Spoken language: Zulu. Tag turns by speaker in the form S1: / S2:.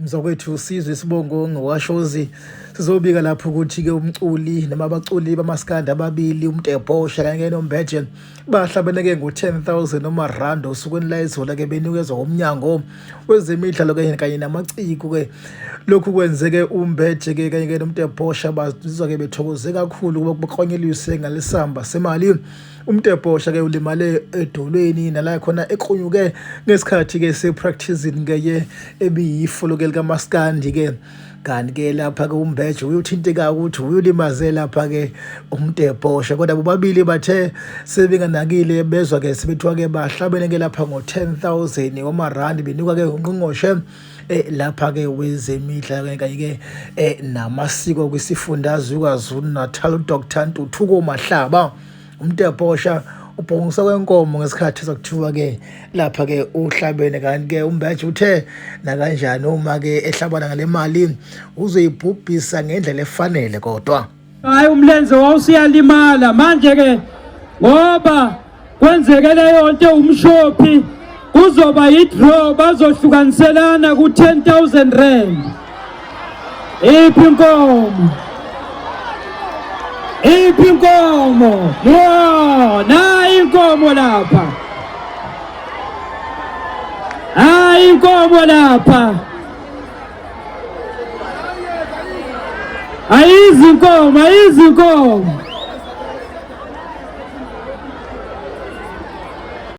S1: Mzakwethu Sizwe Sibongo ngowashozi sizobika lapho ukuthi ke umculi noma abaculi bamaskandi ababili uMtebhosha kanye noMbeje bahlabene ke ngo10,000 noma rand osukwini la izola ke benikezwa umnyango wezemidlalo kanye namaciko ke lokhu kwenzeke uMbeje ke kanye noMtebhosha bazizwa ke bethokoze kakhulu ukuba kuqonyeliswe ngalisamba semali. uMtebhosha ke ulimale edolweni nala khona eqhunyuke ngesikhathi ke sepracticing ke ebiyifolo ke likaMaskandi ke kanti ke lapha ke uMbeje uyothinteka ukuthi uyolimaze lapha ke uMtebhosha kodwa bobabili bathe sebenganakile bezwa ke sebethiwa ke bahlabene ke lapha ngo10,000 wamarandi benikwa ke ungqongqoshe lapha ke wezemidlalo kanye ke namasiko kwisifundazwe kwaZulu Natal uDr Ntuthuko Mahlaba. uMtebhosha ubhongisa kwenkomo ngesikhathi sokuthiwa ke lapha ke uhlabene kanti ke uMbeje uthe na kanjani uma ke ehlabana ngale mali uzoyibhubhisa ngendlela efanele kodwa
S2: hayi umlenze wawusiyalimala manje ke ngoba kwenzekele yonke umshophi kuzoba yidraw bazohlukaniselana ku10,000 rand. Iphi inkomo na inkomo lapha inkomo lapha ayizinkomo